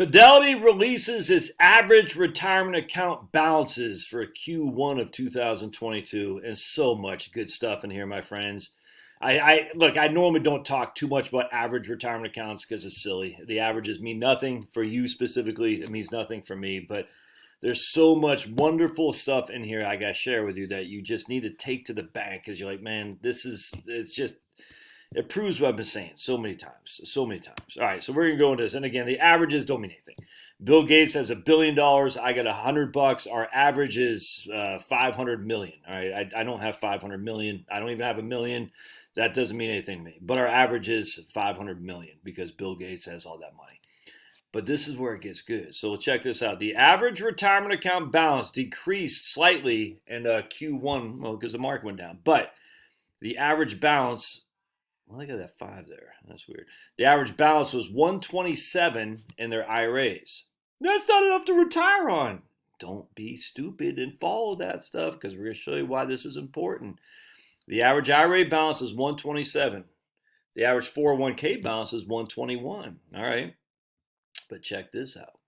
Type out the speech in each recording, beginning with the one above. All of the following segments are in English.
Fidelity releases its average retirement account balances for Q1 of 2022, and so much good stuff in here, my friends. Look, I normally don't talk too much about average retirement accounts because it's silly. The averages mean nothing for you specifically. It means nothing for me, but there's so much wonderful stuff in here I got to share with you that you just need to take to the bank because you're like, man, it proves what I've been saying so many times. All right, so we're going to go into this. And again, the averages don't mean anything. Bill Gates has $1 billion. I got $100. Our average is 500 million. All right, I don't have 500 million. I don't even have a million. That doesn't mean anything to me. But our average is 500 million because Bill Gates has all that money. But this is where it gets good. So check this out. The average retirement account balance decreased slightly in Q1, well, because the market went down. But the average balance, well, I got that 5 there. That's weird. The average balance was 127 in their IRAs. That's not enough to retire on. Don't be stupid and follow that stuff because we're going to show you why this is important. The average IRA balance is 127. The average 401k balance is 121. All right. But check this out.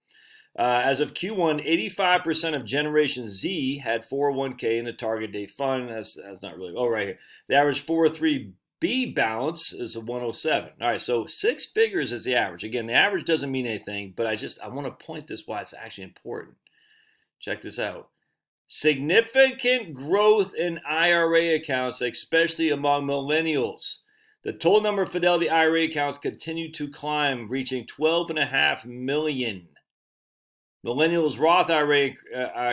As of Q1, 85% of Generation Z had 401k in the target date fund. That's not really. Oh, right here. The average 403b balance is a 107. All right, so 6 figures is the average. Again, the average doesn't mean anything, but I want to point this why it's actually important. Check this out. Significant growth in IRA accounts, especially among millennials. The total number of Fidelity IRA accounts continued to climb, reaching 12.5 million. Millennials' Roth IRA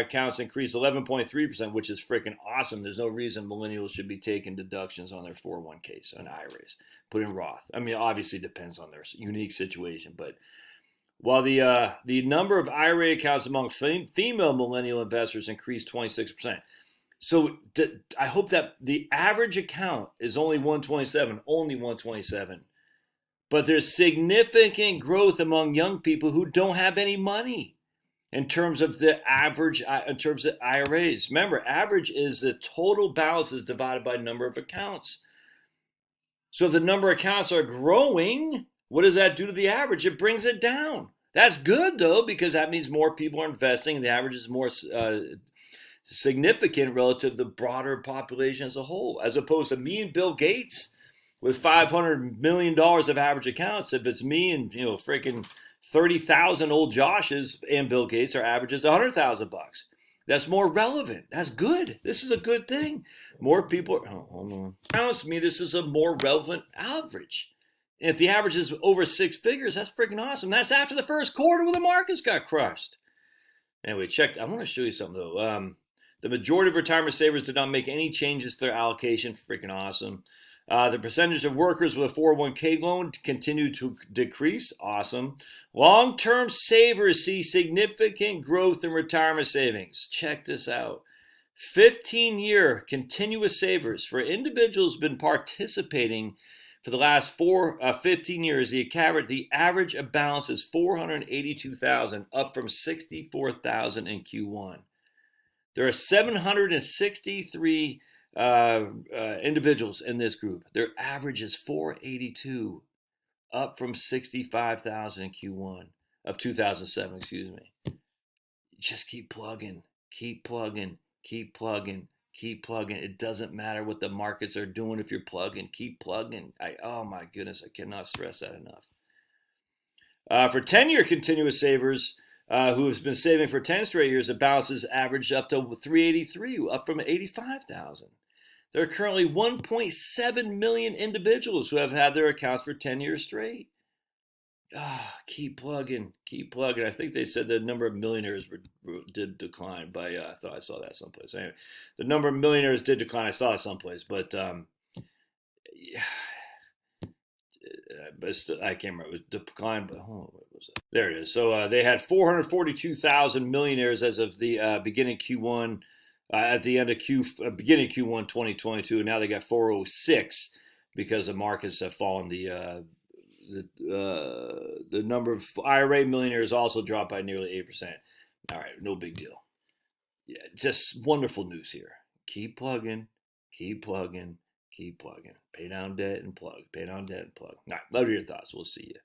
accounts increased 11.3%, which is freaking awesome. There's no reason millennials should be taking deductions on their 401ks and IRAs. Put in Roth. I mean, obviously it depends on their unique situation, but while the number of IRA accounts among female millennial investors increased 26%. So I hope that the average account is only 127, but there's significant growth among young people who don't have any money in terms of the average, in terms of IRAs. Remember, average is the total balances divided by number of accounts. So if the number of accounts are growing, what does that do to the average? It brings it down. That's good, though, because that means more people are investing and the average is more significant relative to the broader population as a whole, as opposed to me and Bill Gates with $500 million of average accounts. If it's me and, freaking 30,000 old Joshes and Bill Gates, our average is $100,000. That's more relevant. That's good. This is a good thing. More people, hold on. Sounds to me this is a more relevant average. And if the average is over 6 figures, that's freaking awesome. That's after the first quarter when the markets got crushed. Anyway, I want to show you something, though. The majority of retirement savers did not make any changes to their allocation. Freaking awesome. The percentage of workers with a 401k loan continued to decrease. Awesome. Long-term savers see significant growth in retirement savings. Check this out. 15-year continuous savers for individuals who have been participating for the last 15 years. The average balance is $482,000, up from $64,000 in Q1. There are 763 individuals in this group. Their average is 482, up from 65,000 in Q1 of 2007. Excuse me. Just keep plugging. It doesn't matter what the markets are doing if you're plugging. Keep plugging. Oh my goodness, I cannot stress that enough. For 10-year continuous savers, who has been saving for 10 straight years, the balances averaged up to 383, up from 85,000. There are currently 1.7 million individuals who have had their accounts for 10 years straight. Keep plugging. I think they said the number of millionaires did decline by, I thought I saw that someplace. Anyway, the number of millionaires did decline. I saw it someplace, but yeah. But I can't remember. It was declined, but what was it? There it is. So they had 442,000 millionaires as of the beginning Q1, at the end of beginning Q1 2022. And now they got 406 because the markets have fallen. The number of IRA millionaires also dropped by nearly 8%. All right, no big deal. Yeah, just wonderful news here. Keep plugging. Pay down debt and plug. All right, love your thoughts. We'll see you.